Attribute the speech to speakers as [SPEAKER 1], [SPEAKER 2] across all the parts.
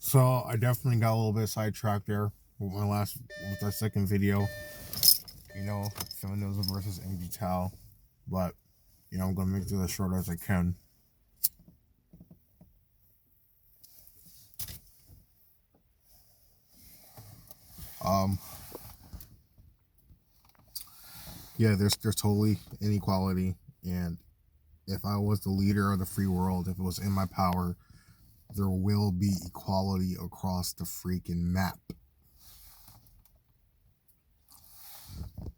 [SPEAKER 1] So I definitely got a little bit sidetracked there with with that second video. Feminism versus MGTOW. But I'm gonna make this as short as I can. Um, yeah, there's totally inequality, and if I was the leader of the free world, if it was in my power, there will be equality across the freaking map.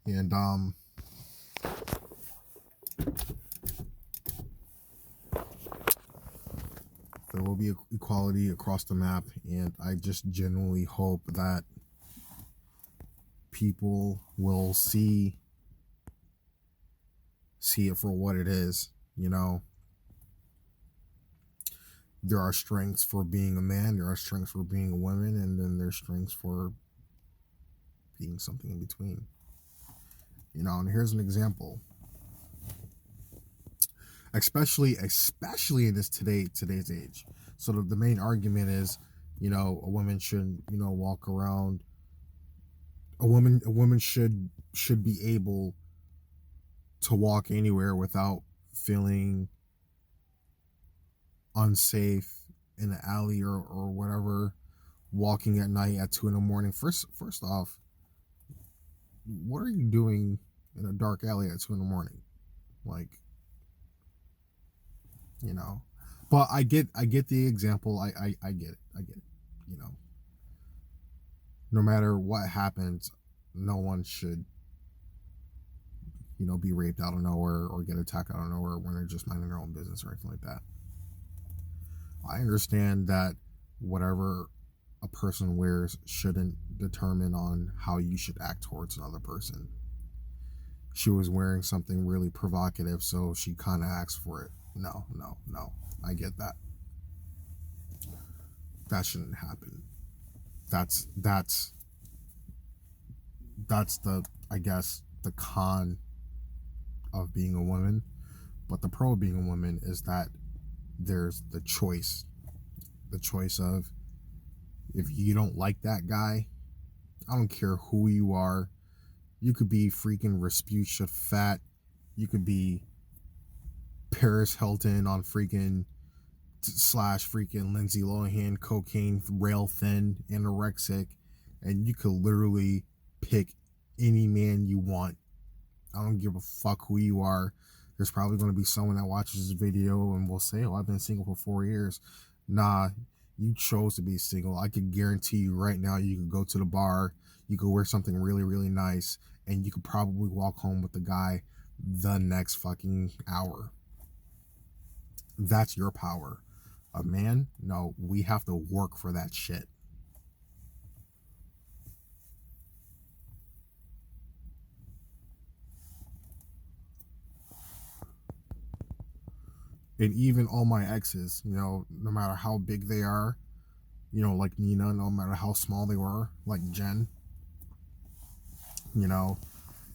[SPEAKER 1] And there will be equality across the map, and I just genuinely hope that people will see it for what it is. There are strengths for being a man, there are strengths for being a woman, and then there's strengths for being something in between. And here's an example. Especially in this today's age. So the main argument is, a woman should, walk around. A woman should be able to walk anywhere without feeling unsafe in an alley or whatever, walking at night at 2 a.m. First off, what are you doing in a dark alley at 2 a.m? Like, but I get the example. I get it. No matter what happens, no one should be raped out of nowhere or get attacked out of nowhere when they're just minding their own business or anything like that. I understand that whatever a person wears shouldn't determine on how you should act towards another person. She was wearing something really provocative, so she kind of asked for it. No. I get that. That shouldn't happen. That's the, I guess, the con of being a woman. But the pro of being a woman is that there's the choice of, if you don't like that guy, I don't care who you are. You could be freaking Rasputia fat. You could be Paris Hilton on freaking / Lindsay Lohan, cocaine, rail thin, anorexic, and you could literally pick any man you want. I don't give a fuck who you are. There's probably going to be someone that watches this video and will say, "Oh, I've been single for 4 years." Nah, you chose to be single. I could guarantee you right now, you could go to the bar, you could wear something really, really nice, and you could probably walk home with the guy the next fucking hour. That's your power. A man, no, we have to work for that shit. And even all my exes, no matter how big they are, like Nina, no matter how small they were, like Jen,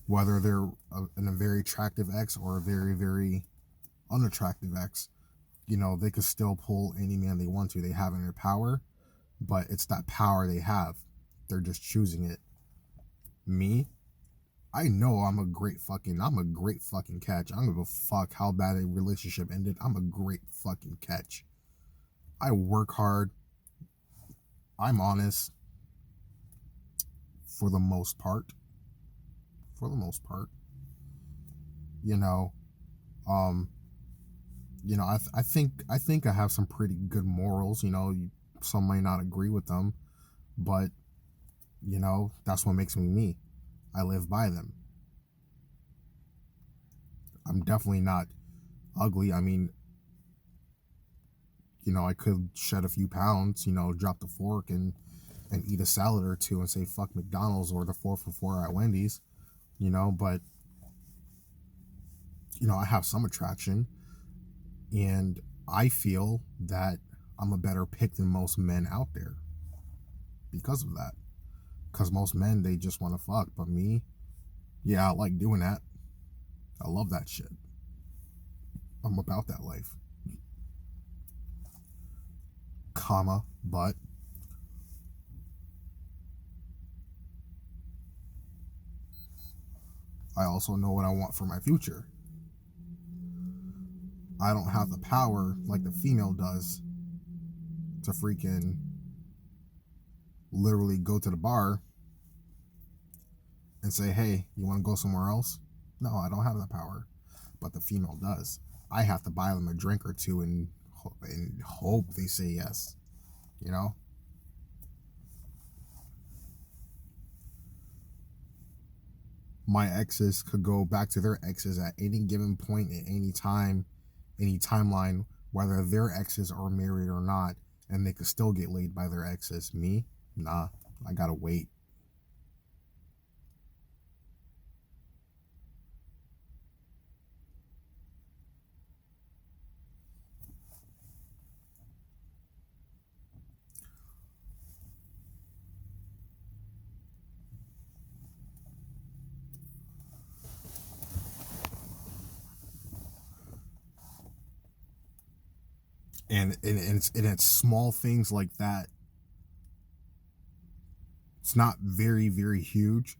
[SPEAKER 1] whether they're a very attractive ex or a very, very unattractive ex, they could still pull any man they want to. They have it in their power, but it's that power they have. They're just choosing it. Me, I know I'm a great fucking catch. I don't give a fuck how bad a relationship ended. I'm a great fucking catch. I work hard. I'm honest. For the most part. I think I have some pretty good morals. Some might not agree with them, but that's what makes me me. I live by them. I'm definitely not ugly. I mean, I could shed a few pounds, drop the fork and eat a salad or two and say fuck McDonald's or the 4 for $4 at Wendy's, but I have some attraction, and I feel that I'm a better pick than most men out there because of that. Because most men, they just want to fuck, but me, yeah, I like doing that. I love that shit. I'm about that life. But I also know what I want for my future. I don't have the power like the female does to freaking literally go to the bar and say, hey, you want to go somewhere else? No, I don't have that power. But the female does. I have to buy them a drink or two and hope they say yes. You know? My exes could go back to their exes at any given point at any time, any timeline, whether their exes are married or not, and they could still get laid by their exes. Me? Nah, I gotta wait. And it's small things like that. It's not very, very huge,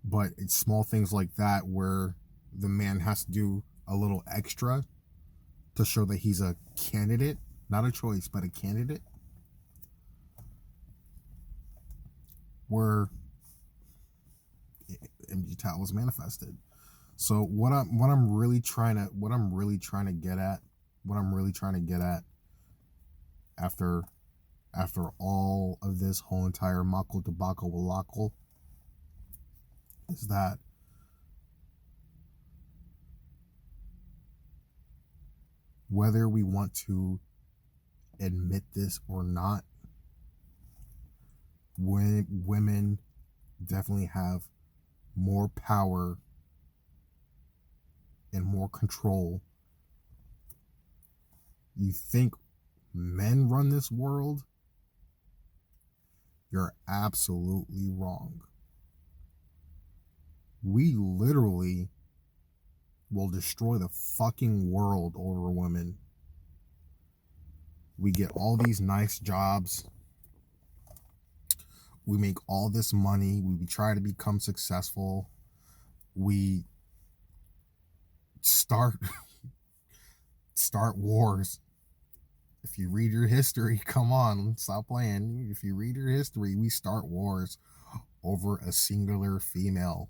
[SPEAKER 1] but it's small things like that where the man has to do a little extra to show that he's a candidate, not a choice, but a candidate, where MGTOW was manifested. So what I'm really trying to get at after all of this whole entire mako debacle walakle is that whether we want to admit this or not, women definitely have more power and more control. You think men run this world? You're absolutely wrong. We literally will destroy the fucking world over women. We get all these nice jobs. We make all this money. We try to become successful. We start wars. If you read your history, come on, stop playing. If you read your history, we start wars over a singular female.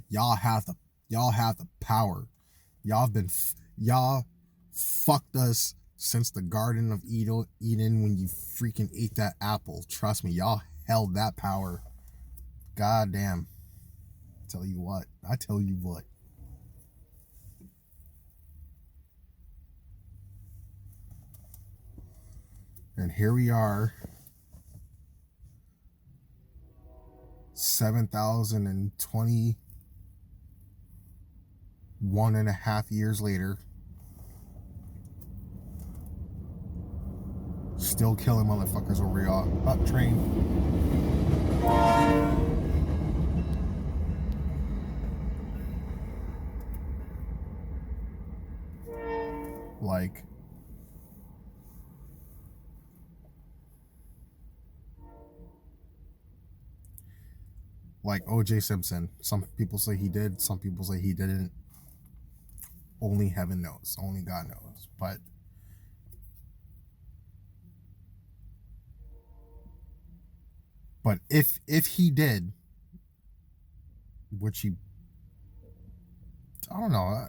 [SPEAKER 1] Y'all have the power. Y'all fucked us since the Garden of Eden when you freaking ate that apple. Trust me, y'all held that power. God damn. I tell you what. And here we are, 7,021.5 years later, still killing motherfuckers over y'all. Up train. Like O.J. Simpson. Some people say he did, some people say he didn't. Only heaven knows. Only God knows. But if he did, which he, I don't know.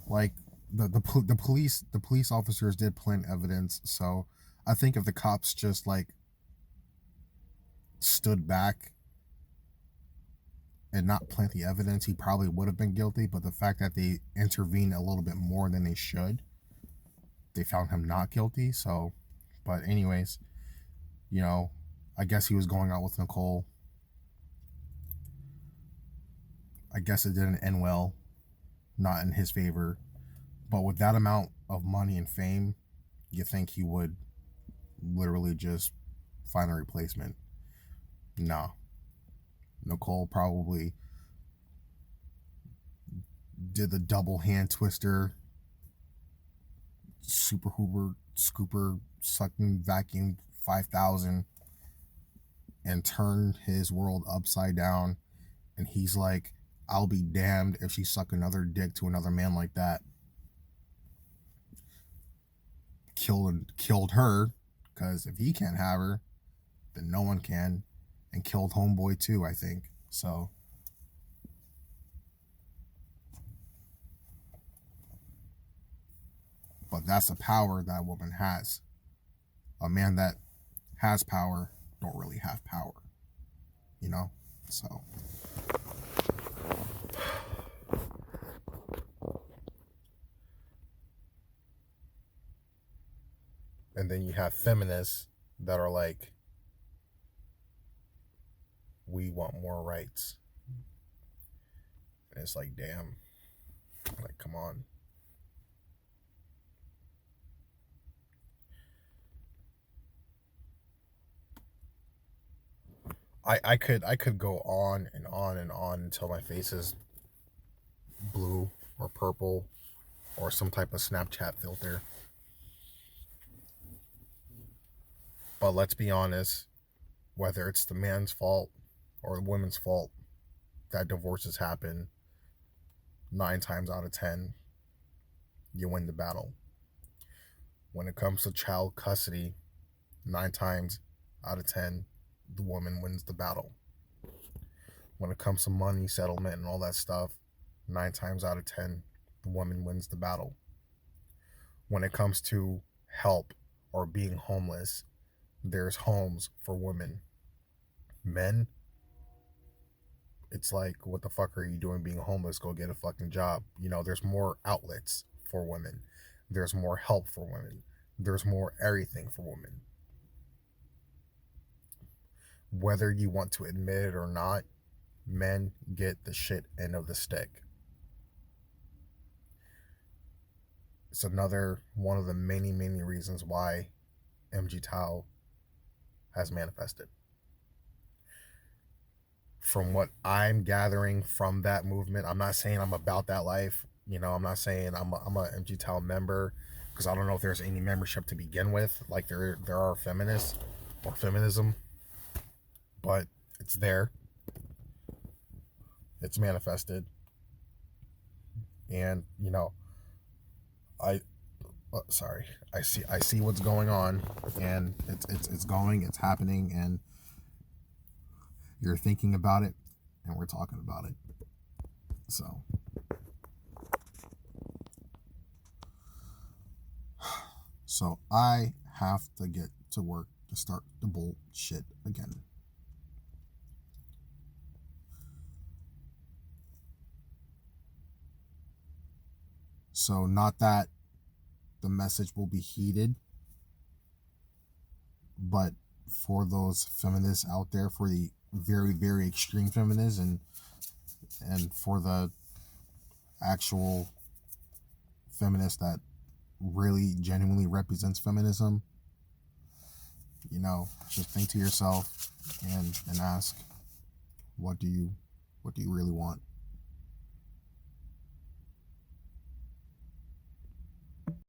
[SPEAKER 1] Like the police officers did plant evidence, so I think if the cops just like stood back and not plant the evidence, he probably would have been guilty. But the fact that they intervened a little bit more than they should, they found him not guilty. So, but anyways, I guess he was going out with Nicole. I guess it didn't end well, not in his favor. But with that amount of money and fame, you think he would literally just find a replacement? No. Nicole probably did the double hand twister, super scooper sucking vacuum 5,000 and turn his world upside down. And he's like, I'll be damned if she suck another dick to another man like that. Killed her, because if he can't have her, then no one can. And killed homeboy too, I think. So but that's the power that woman has. A man that has power don't really have power, you know? So and then you have feminists that are like, we want more rights. And it's like, damn, like, come on. I could go on and on and on until my face is blue or purple or some type of Snapchat filter. But let's be honest, whether it's the man's fault or the woman's fault that divorces happen, 9 times out of 10, you win the battle. When it comes to child custody, 9 times out of 10, the woman wins the battle. When it comes to money settlement and all that stuff, 9 times out of 10, the woman wins the battle. When it comes to help or being homeless, there's homes for women. Men, it's like, what the fuck are you doing being homeless? Go get a fucking job. You know, there's more outlets for women. There's more help for women. There's more everything for women. Whether you want to admit it or not, men get the shit end of the stick. It's another one of the many, many reasons why MGTOW has manifested. From what I'm gathering from that movement, I'm not saying I'm about that life. You know, I'm not saying I'm a MGTOW member, because I don't know if there's any membership to begin with, like there are feminists or feminism, but it's there. It's manifested. And, you know, I see what's going on, and it's happening, and you're thinking about it, and we're talking about it. So I have to get to work to start the bullshit again. So not that the message will be heeded, but for those feminists out there, for the very, very extreme feminists, and for the actual feminist that really genuinely represents feminism, you know, just think to yourself and ask, what do you really want?